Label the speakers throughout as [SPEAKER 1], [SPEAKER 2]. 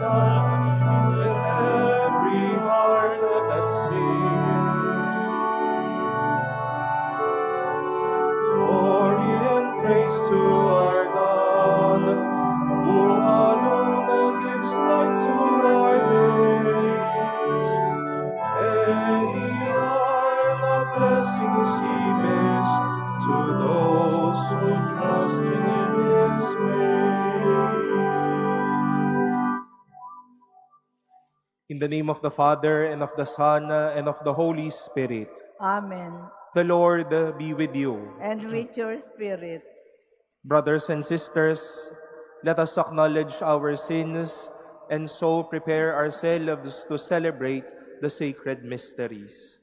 [SPEAKER 1] Son, in every heart that sings. Glory and praise to our God, who alone gives light to our days. Many are the blessings He bears to those who trust in His ways. In the name of the Father, and of the Son, and of the Holy Spirit.
[SPEAKER 2] Amen.
[SPEAKER 1] The Lord be with you.
[SPEAKER 2] And with your spirit.
[SPEAKER 1] Brothers and sisters, let us acknowledge our sins and so prepare ourselves to celebrate the sacred mysteries.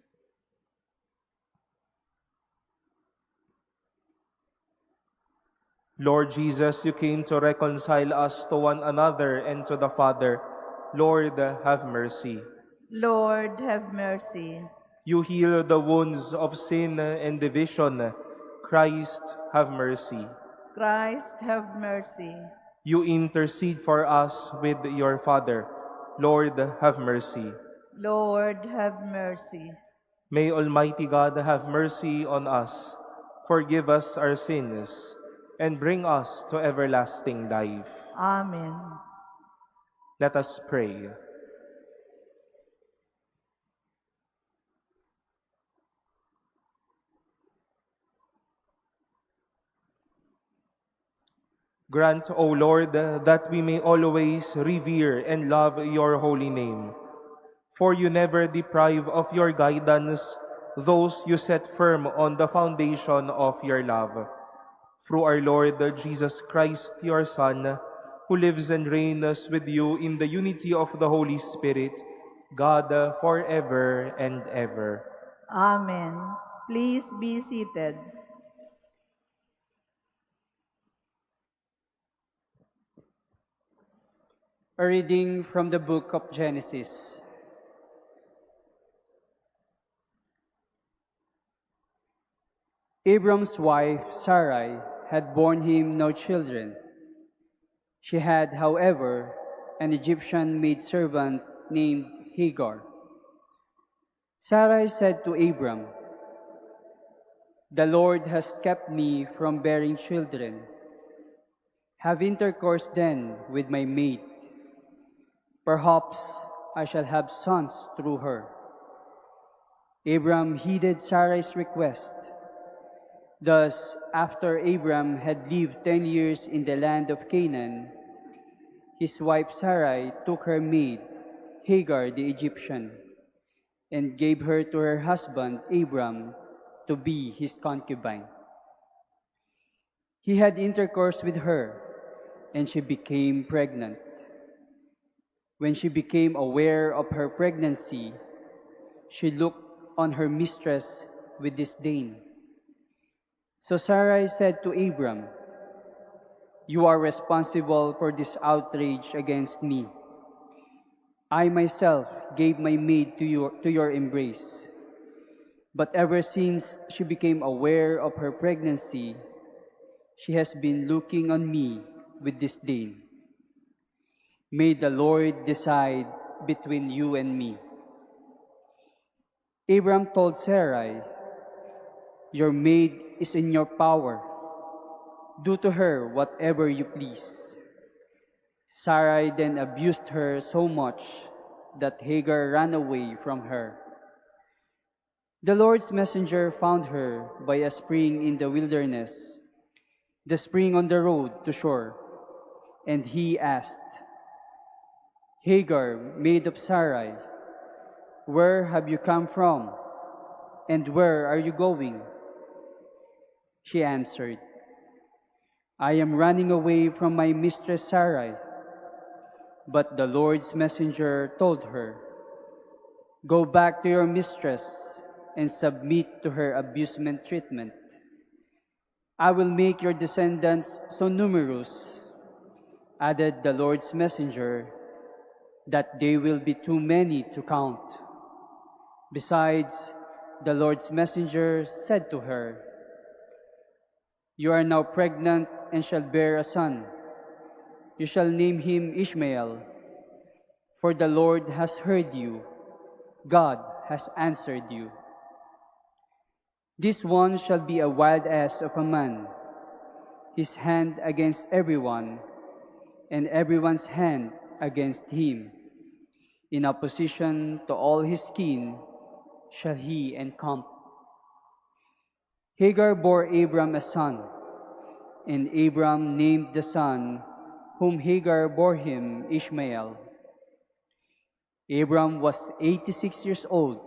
[SPEAKER 1] Lord Jesus, you came to reconcile us to one another and to the Father. Lord, have mercy.
[SPEAKER 2] Lord, have mercy.
[SPEAKER 1] You heal the wounds of sin and division. Christ, have mercy.
[SPEAKER 2] Christ, have mercy.
[SPEAKER 1] You intercede for us with your Father. Lord, have mercy.
[SPEAKER 2] Lord, have mercy.
[SPEAKER 1] May Almighty God have mercy on us, forgive us our sins, and bring us to everlasting life.
[SPEAKER 2] Amen.
[SPEAKER 1] Let us pray. Grant, O Lord, that we may always revere and love your holy name. For you never deprive of your guidance those you set firm on the foundation of your love. Through our Lord Jesus Christ, your Son, who lives and reigns with you in the unity of the Holy Spirit, God, forever and ever.
[SPEAKER 2] Amen. Please be seated.
[SPEAKER 3] A reading from the book of Genesis. Abram's wife, Sarai, had borne him no children. She had, however, an Egyptian maidservant named Hagar. Sarai said to Abram, "The Lord has kept me from bearing children. Have intercourse then with my maid. Perhaps I shall have sons through her." Abram heeded Sarai's request. Thus, after Abram had lived 10 years in the land of Canaan, his wife Sarai took her maid, Hagar the Egyptian, and gave her to her husband Abram to be his concubine. He had intercourse with her, and she became pregnant. When she became aware of her pregnancy, she looked on her mistress with disdain. So Sarai said to Abram, "You are responsible for this outrage against me. I myself gave my maid to your embrace. But ever since she became aware of her pregnancy, she has been looking on me with disdain. May the Lord decide between you and me." Abram told Sarai, "Your maid is in your power. Do to her whatever you please." Sarai then abused her so much that Hagar ran away from her. The Lord's messenger found her by a spring in the wilderness, the spring on the road to shore, and he asked, "Hagar, maid of Sarai, where have you come from, and where are you going?" She answered, "I am running away from my mistress Sarai." But the Lord's messenger told her, "Go back to your mistress and submit to her abusement treatment. I will make your descendants so numerous," added the Lord's messenger, "that they will be too many to count." Besides, the Lord's messenger said to her, "You are now pregnant and shall bear a son. You shall name him Ishmael, For the Lord has heard you, God has answered you. This one shall be a wild ass of a man, his hand against everyone, and everyone's hand against him. In opposition to all his kin shall he encamp. Hagar bore Abram a son, and Abram named the son whom Hagar bore him Ishmael. Abram was 86 years old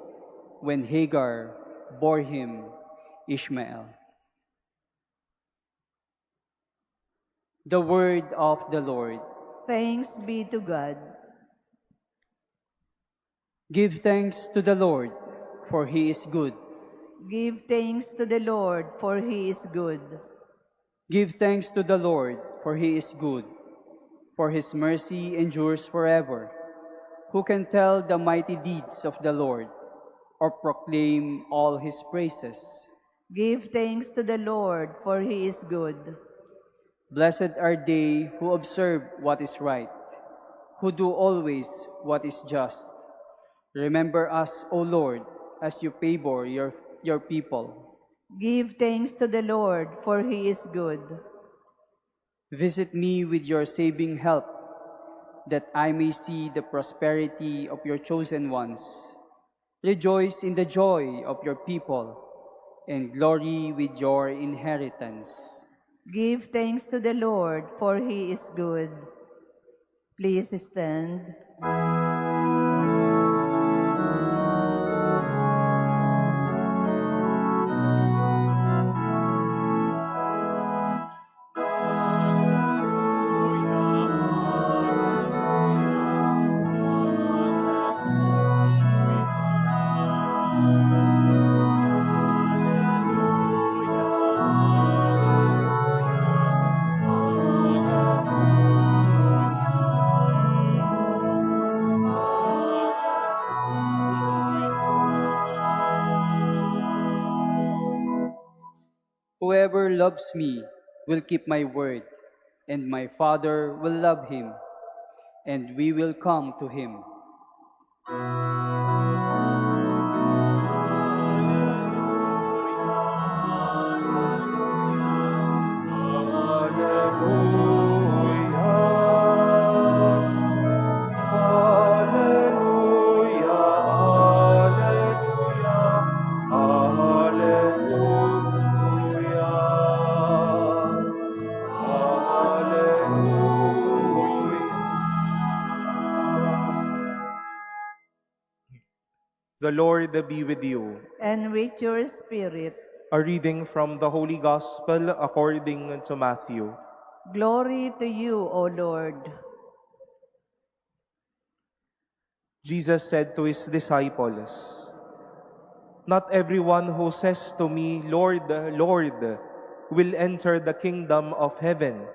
[SPEAKER 3] when Hagar bore him Ishmael. The word of the Lord.
[SPEAKER 2] Thanks be to God.
[SPEAKER 3] Give thanks to the Lord, for he is good.
[SPEAKER 2] Give thanks to the Lord, for he is good.
[SPEAKER 3] Give thanks to the Lord, for he is good, for his mercy endures forever. Who can tell the mighty deeds of the Lord, or proclaim all his praises?
[SPEAKER 2] Give thanks to the Lord, for he is good.
[SPEAKER 3] Blessed are they who observe what is right, who do always what is just. Remember us, O Lord, as you favor your people.
[SPEAKER 2] Give thanks to the Lord, for he is good.
[SPEAKER 3] Visit me with your saving help, that I may see the prosperity of your chosen ones. Rejoice in the joy of your people, and glory with your inheritance.
[SPEAKER 2] Give thanks to the Lord, for he is good. Please stand.
[SPEAKER 3] Whoever loves me will keep my word, and my Father will love him, and we will come to him.
[SPEAKER 1] The Lord be with you.
[SPEAKER 2] And with your spirit.
[SPEAKER 1] A reading from the Holy Gospel according to Matthew.
[SPEAKER 2] Glory to you, O Lord.
[SPEAKER 1] Jesus said to his disciples, "Not everyone who says to me, 'Lord, Lord,' will enter the kingdom of heaven,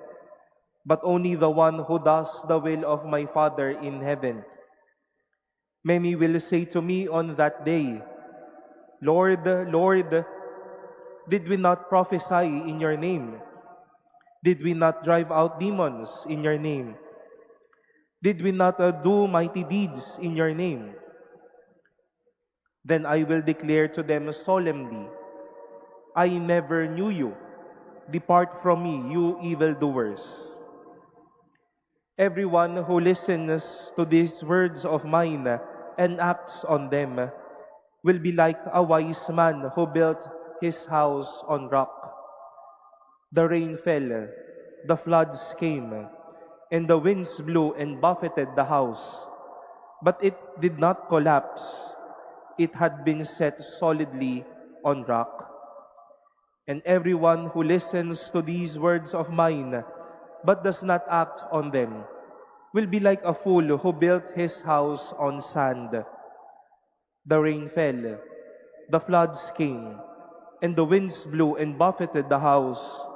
[SPEAKER 1] but only the one who does the will of my Father in heaven. Many will say to me on that day, 'Lord, Lord, did we not prophesy in your name? Did we not drive out demons in your name? Did we not do mighty deeds in your name?' Then I will declare to them solemnly, 'I never knew you. Depart from me, you evildoers.' Everyone who listens to these words of mine and acts on them will be like a wise man who built his house on rock. The rain fell, the floods came, and the winds blew and buffeted the house. But it did not collapse. It had been set solidly on rock. And everyone who listens to these words of mine but does not act on them will be like a fool who built his house on sand. The rain fell, the floods came, and the winds blew and buffeted the house,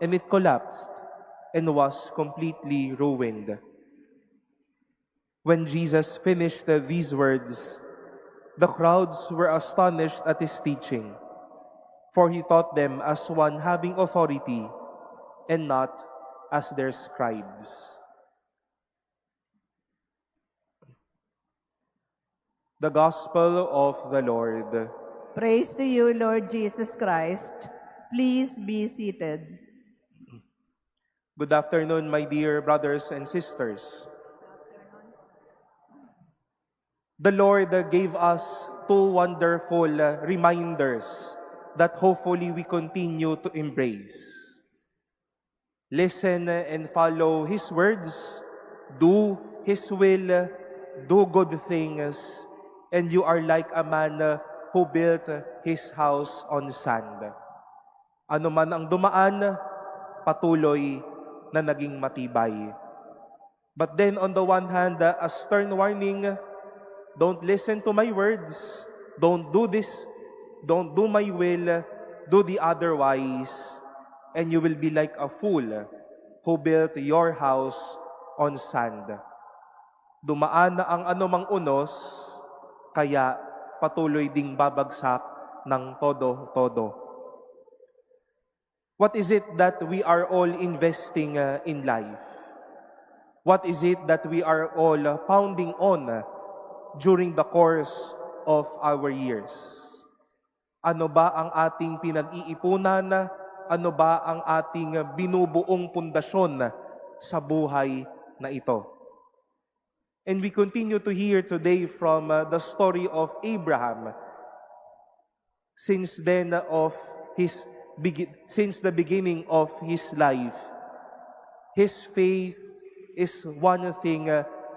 [SPEAKER 1] and it collapsed and was completely ruined." When Jesus finished these words, the crowds were astonished at his teaching, for he taught them as one having authority and not as their scribes. The Gospel of the Lord.
[SPEAKER 2] Praise to you, Lord Jesus Christ. Please be seated.
[SPEAKER 1] Good afternoon, my dear brothers and sisters. The Lord gave us two wonderful reminders that hopefully we continue to embrace. Listen and follow His words, do His will, do good things, and you are like a man who built his house on sand. Ano man ang dumaan, patuloy na naging matibay. But then on the one hand, a stern warning, don't listen to my words, don't do this, don't do my will, do the otherwise, and you will be like a fool who built your house on sand. Dumaan na ang anumang unos, kaya patuloy ding babagsak ng todo-todo. What is it that we are all investing in life? What is it that we are all pounding on during the course of our years? Ano ba ang ating pinag-iipunan? Ano ba ang ating binubuong pundasyon sa buhay na ito? And we continue to hear today from the story of Abraham. Since the beginning of his life, his faith is one thing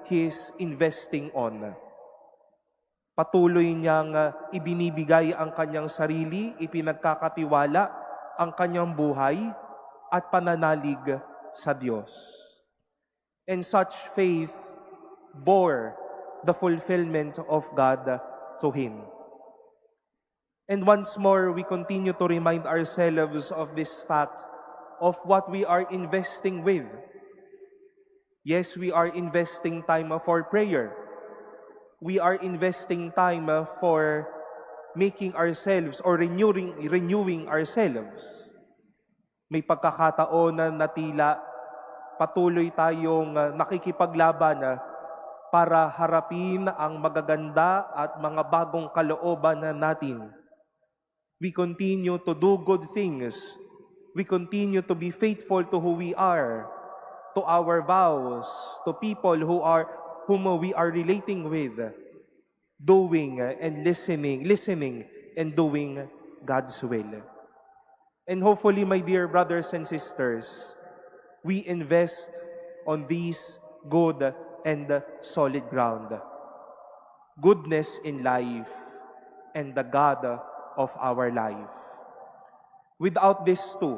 [SPEAKER 1] he is investing on. Patuloy niyang ibinibigay ang kanyang sarili, ipinagkakatiwala ang kanyang buhay at pananalig sa Diyos. And such faith bore the fulfillment of God to him. And once more, we continue to remind ourselves of this fact of what we are investing with. Yes, we are investing time for prayer. We are investing time for making ourselves or renewing ourselves. May pagkakataon na tila patuloy tayong nakikipaglaban para harapin ang magaganda at mga bagong kalooban natin. We continue to do good things. We continue to be faithful to who we are, to our vows, to people whom we are relating with, doing and listening and doing God's will. And hopefully, my dear brothers and sisters, we invest on these good and solid ground. Goodness in life and the God of our life. Without these two,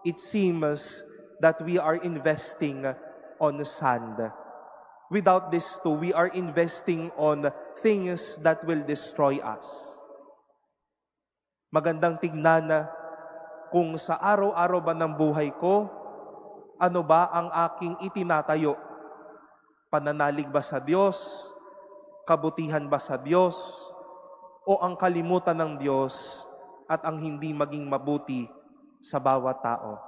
[SPEAKER 1] it seems that we are investing on sand. Without these two, we are investing on things that will destroy us. Magandang tignan kung sa araw-araw ba ng buhay ko, ano ba ang aking itinatayo? Pananalig ba sa Diyos? Kabutihan ba sa Diyos? O ang kalimutan ng Diyos at ang hindi maging mabuti sa bawat tao?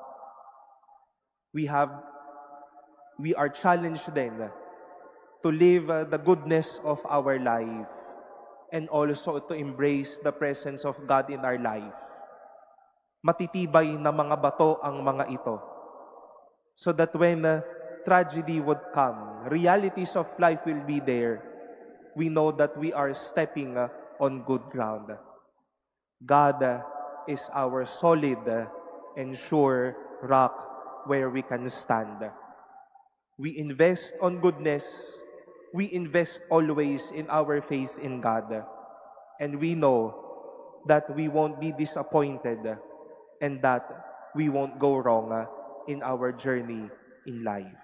[SPEAKER 1] We are challenged then to live the goodness of our life and also to embrace the presence of God in our life. Matitibay na mga bato ang mga ito, so that when tragedy would come, realities of life will be there, we know that we are stepping on good ground. God is our solid and sure rock where we can stand. We invest on goodness. We invest always in our faith in God. And we know that we won't be disappointed and that we won't go wrong in our journey in life.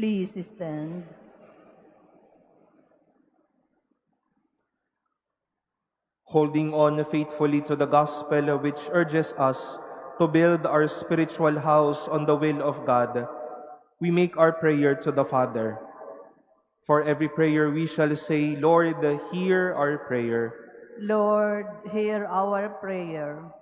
[SPEAKER 2] Please stand.
[SPEAKER 1] Holding on faithfully to the gospel which urges us to build our spiritual house on the will of God, we make our prayer to the Father. For every prayer we shall say, Lord, hear our prayer.
[SPEAKER 2] Lord, hear our prayer.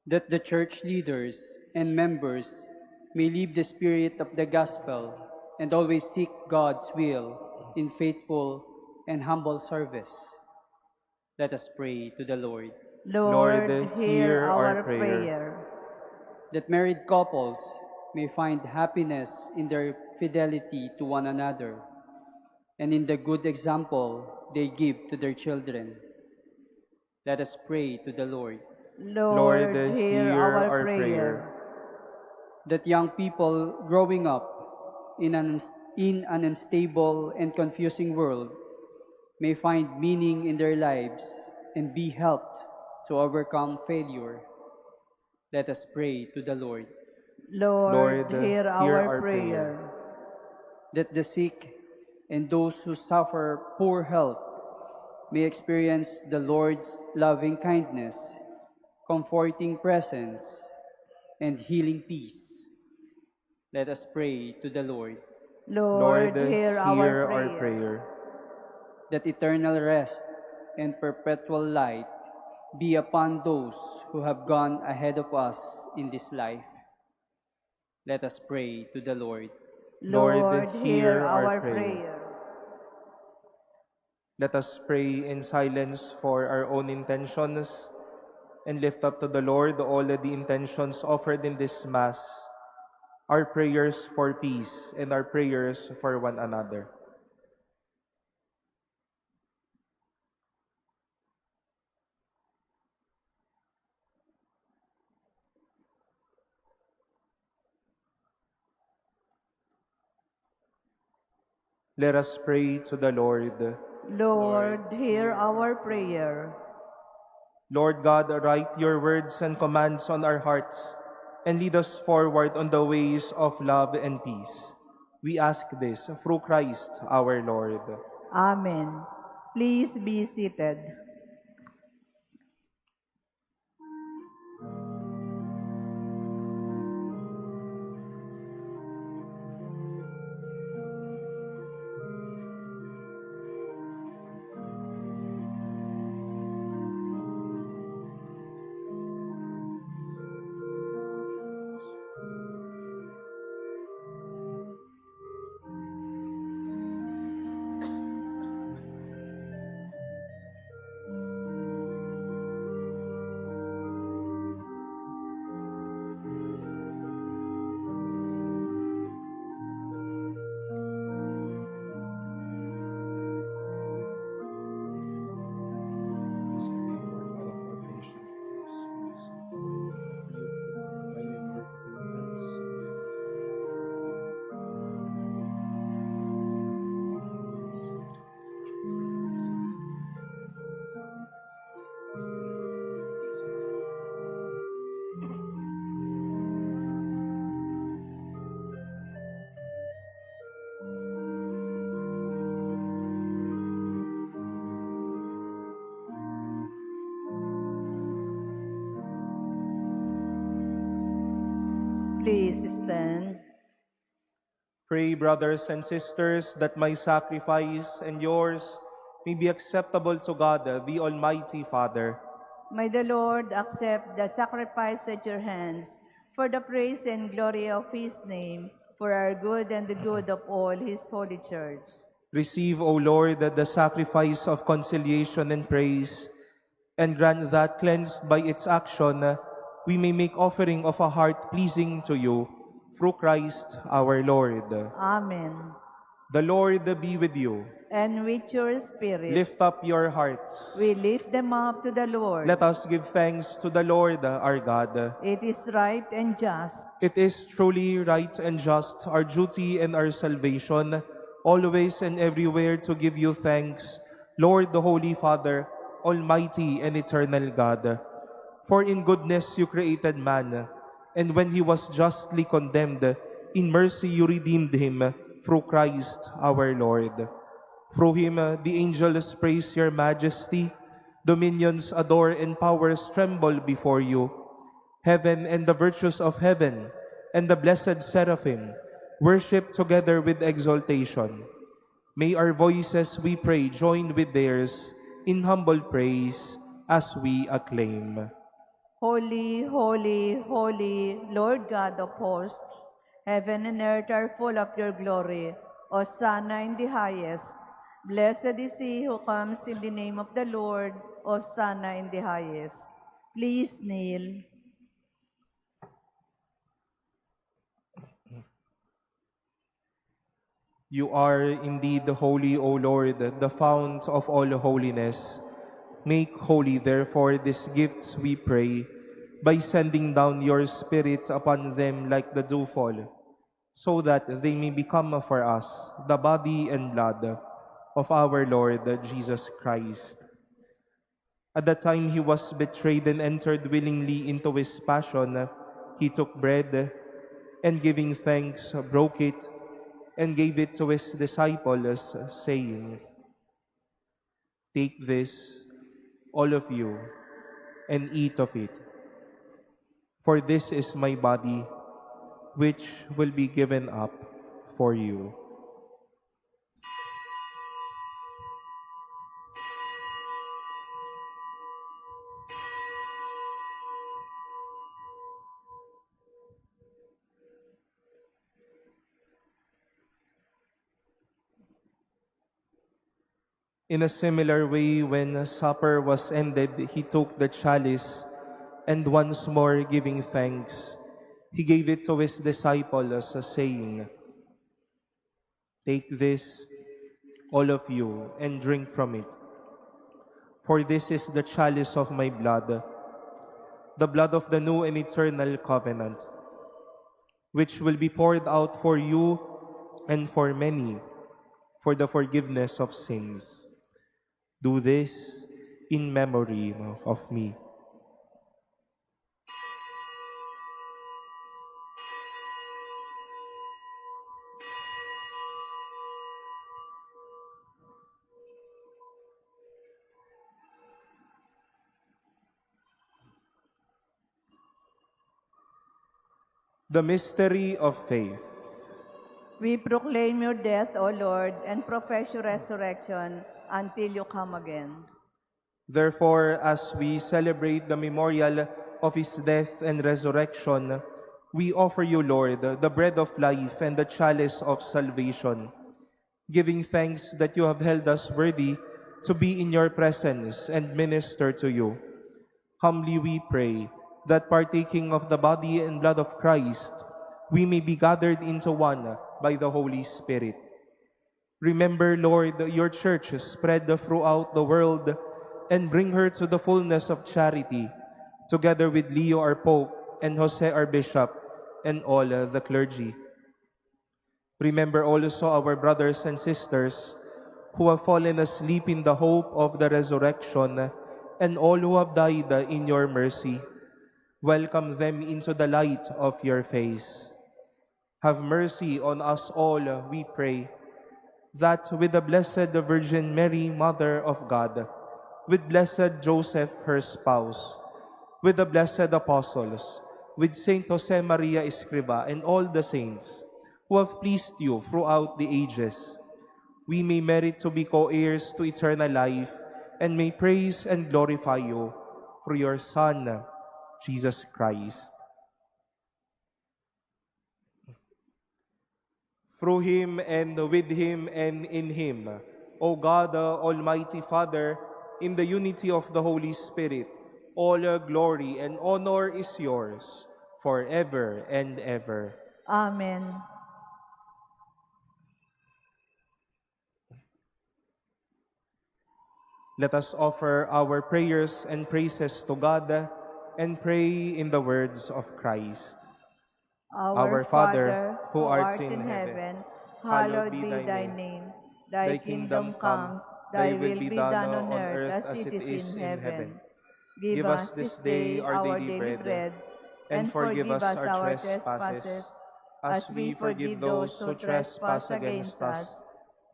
[SPEAKER 3] that the church leaders and members may live the spirit of the gospel and always seek God's will in faithful and humble service. Let us pray to the Lord.
[SPEAKER 2] Lord,
[SPEAKER 1] Lord,
[SPEAKER 2] hear
[SPEAKER 1] hear
[SPEAKER 2] our
[SPEAKER 1] our prayer.
[SPEAKER 2] prayer.
[SPEAKER 3] That married couples may find happiness in their fidelity to one another and in the good example they give to their children. Let us pray to the Lord.
[SPEAKER 2] Lord,
[SPEAKER 1] Lord,
[SPEAKER 2] hear
[SPEAKER 1] hear
[SPEAKER 2] our
[SPEAKER 1] our
[SPEAKER 2] prayer.
[SPEAKER 3] That young people growing up in an unstable and confusing world may find meaning in their lives and be helped to overcome failure. Let us pray to the Lord.
[SPEAKER 2] Lord,
[SPEAKER 1] Lord,
[SPEAKER 2] hear
[SPEAKER 1] hear
[SPEAKER 2] our
[SPEAKER 1] our
[SPEAKER 2] prayer.
[SPEAKER 3] That the sick and those who suffer poor health may experience the Lord's loving kindness, comforting presence, and healing peace. Let us pray to the Lord.
[SPEAKER 2] Lord, hear our
[SPEAKER 1] our
[SPEAKER 2] prayer.
[SPEAKER 1] prayer.
[SPEAKER 3] That eternal rest and perpetual light be upon those who have gone ahead of us in this life. Let us pray to the Lord.
[SPEAKER 2] Lord, hear our
[SPEAKER 1] prayer.
[SPEAKER 2] prayer.
[SPEAKER 1] Let us pray in silence for our own intentions and lift up to the Lord all the intentions offered in this Mass, our prayers for peace and our prayers for one another. Let us pray to the Lord.
[SPEAKER 2] Lord, hear our prayer.
[SPEAKER 1] Lord God, write your words and commands on our hearts and lead us forward on the ways of love and peace. We ask this through Christ our Lord.
[SPEAKER 2] Amen. Please be seated. Please stand.
[SPEAKER 1] Pray, brothers and sisters, that my sacrifice and yours may be acceptable to God, the Almighty Father.
[SPEAKER 2] May the Lord accept the sacrifice at your hands for the praise and glory of his name, for our good and the good of all his holy church.
[SPEAKER 1] Receive, O Lord, the sacrifice of conciliation and praise, and grant that, cleansed by its action, we may make offering of a heart pleasing to you, through Christ our Lord.
[SPEAKER 2] Amen.
[SPEAKER 1] The Lord be with you.
[SPEAKER 2] And with your spirit,
[SPEAKER 1] Lift up your hearts.
[SPEAKER 2] we lift them up to the Lord.
[SPEAKER 1] Let us give thanks to the Lord our God.
[SPEAKER 2] It is right and just,
[SPEAKER 1] It is truly right and just, our duty and our salvation, always and everywhere to give you thanks, Lord, the Holy Father, Almighty and eternal God. For in goodness you created man, and when he was justly condemned, in mercy you redeemed him through Christ our Lord. Through him the angels praise your majesty, dominions adore and powers tremble before you. Heaven and the virtues of heaven and the blessed seraphim worship together with exaltation. May our voices, we pray, join with theirs in humble praise as we acclaim.
[SPEAKER 2] Holy, holy, holy, Lord God of hosts, heaven and earth are full of your glory. Hosanna in the highest. Blessed is he who comes in the name of the Lord. Hosanna in the highest. Please kneel.
[SPEAKER 1] You are indeed holy, O Lord, the fount of all holiness. Make holy, therefore, these gifts, we pray, by sending down your Spirit upon them like the dewfall, so that they may become for us the body and blood of our Lord Jesus Christ. At the time he was betrayed and entered willingly into his passion, he took bread and giving thanks, broke it and gave it to his disciples, saying, "Take this, all of you, and eat of it. For this is my body, which will be given up for you." In a similar way, when supper was ended, he took the chalice, and once more giving thanks, he gave it to his disciples, saying, "Take this, all of you, and drink from it. For this is the chalice of my blood, the blood of the new and eternal covenant, which will be poured out for you and for many for the forgiveness of sins. Do this in memory of me." The mystery of faith.
[SPEAKER 2] We proclaim your death, O Lord, and profess your resurrection until you come again.
[SPEAKER 1] Therefore, as we celebrate the memorial of his death and resurrection, we offer you, Lord, the bread of life and the chalice of salvation, giving thanks that you have held us worthy to be in your presence and minister to you. Humbly we pray that partaking of the body and blood of Christ, we may be gathered into one by the Holy Spirit. Remember, Lord, your church spread throughout the world and bring her to the fullness of charity, together with Leo our Pope and Jose our Bishop and all the clergy. Remember also our brothers and sisters who have fallen asleep in the hope of the resurrection, and all who have died in your mercy. Welcome them into the light of your face. Have mercy on us all, we pray, that with the Blessed Virgin Mary, Mother of God, with blessed Joseph, her spouse, with the blessed apostles, with Saint Jose Maria Escriva, and all the saints who have pleased you throughout the ages, we may merit to be co-heirs to eternal life, and may praise and glorify you through your Son, Jesus Christ. Through him and with him and in him, O God, Almighty Father, in the unity of the Holy Spirit, all glory and honor is yours forever and ever.
[SPEAKER 2] Amen.
[SPEAKER 1] Let us offer our prayers and praises to God and pray in the words of Christ.
[SPEAKER 2] Our Father, who art in heaven, hallowed be thy name. Thy kingdom come, thy will be done on earth as it is in heaven. Give us this day our daily bread, and forgive us our trespasses, as we forgive those who trespass against us.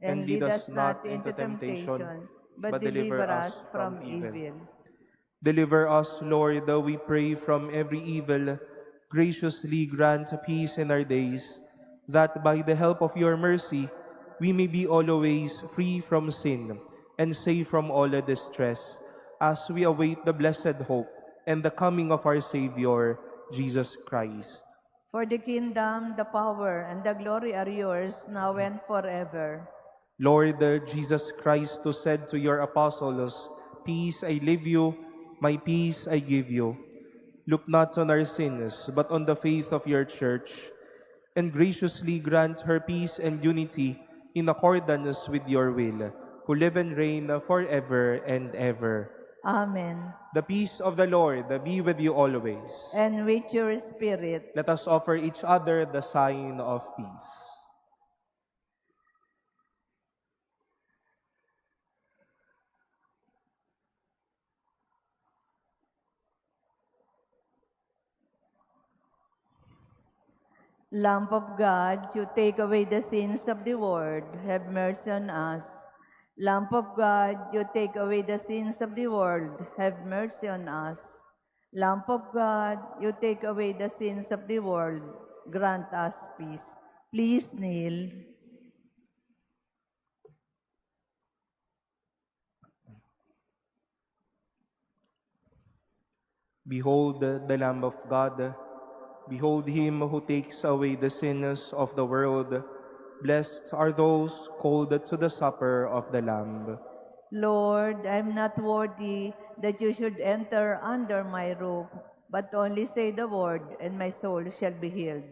[SPEAKER 2] And lead us not into temptation, but deliver us from evil.
[SPEAKER 1] Deliver us, Lord, we pray, from every evil. Graciously grant peace in our days, that by the help of your mercy, we may be always free from sin and safe from all distress, as we await the blessed hope and the coming of our Savior, Jesus Christ.
[SPEAKER 2] For the kingdom, the power, and the glory are yours, now and forever.
[SPEAKER 1] Lord Jesus Christ, who said to your apostles, "Peace I leave you, my peace I give you," look not on our sins, but on the faith of your church, and graciously grant her peace and unity in accordance with your will, who live and reign forever and ever.
[SPEAKER 2] Amen.
[SPEAKER 1] The peace of the Lord be with you always.
[SPEAKER 2] And with your spirit.
[SPEAKER 1] Let us offer each other the sign of peace.
[SPEAKER 2] Lamb of God, you take away the sins of the world, have mercy on us. Lamb of God, you take away the sins of the world, have mercy on us. Lamb of God, you take away the sins of the world, grant us peace. Please kneel.
[SPEAKER 1] Behold the Lamb of God. Behold him who takes away the sins of the world. Blessed are those called to the supper of the Lamb.
[SPEAKER 2] Lord, I am not worthy that you should enter under my roof, but only say the word, and my soul shall be healed.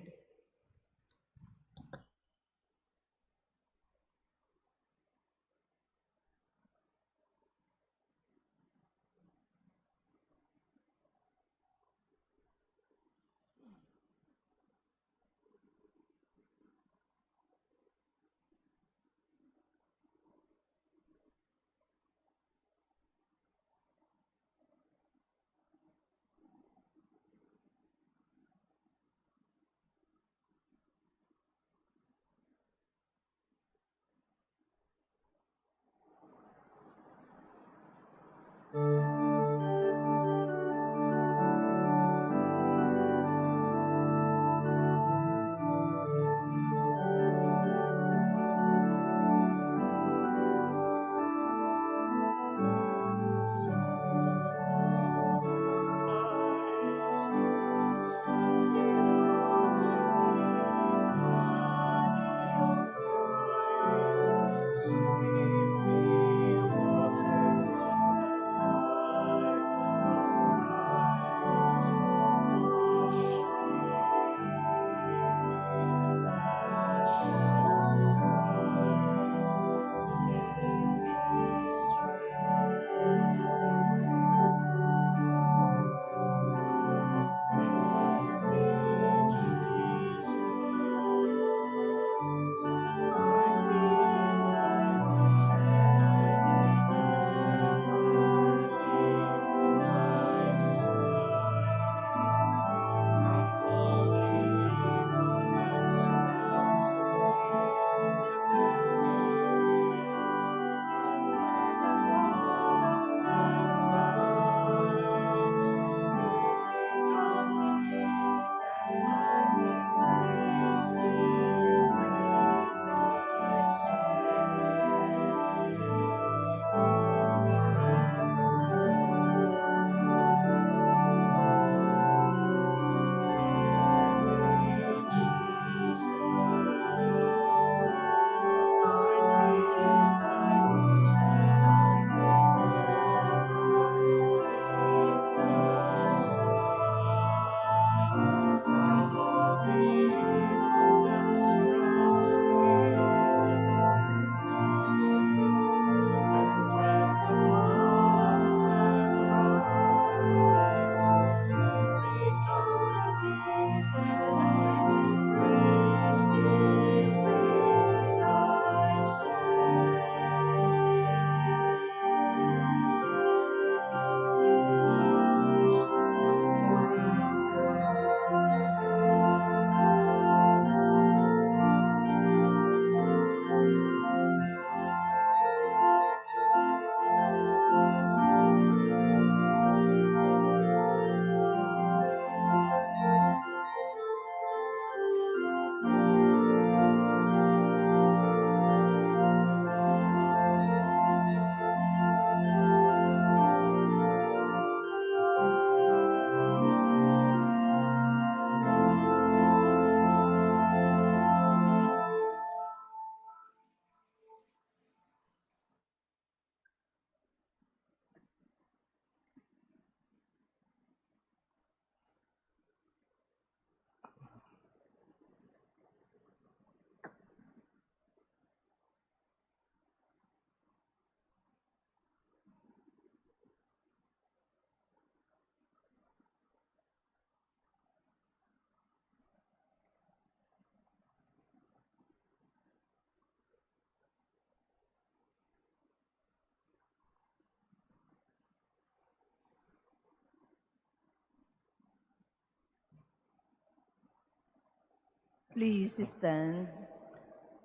[SPEAKER 2] Please stand.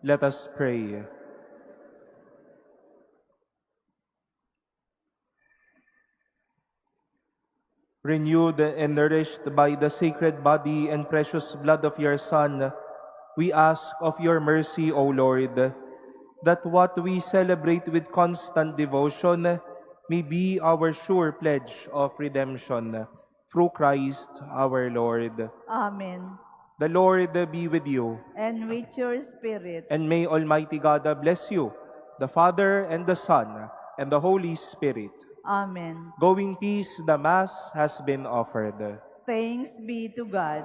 [SPEAKER 1] Let us pray. Renewed and nourished by the sacred body and precious blood of your Son, we ask of your mercy, O Lord, that what we celebrate with constant devotion may be our sure pledge of redemption. Through Christ our Lord.
[SPEAKER 2] Amen.
[SPEAKER 1] The Lord be with you,
[SPEAKER 2] And with your spirit.
[SPEAKER 1] and may Almighty God bless you, the Father and the Son and the Holy Spirit.
[SPEAKER 2] Amen.
[SPEAKER 1] Go in peace, the Mass has been offered.
[SPEAKER 2] Thanks be to God.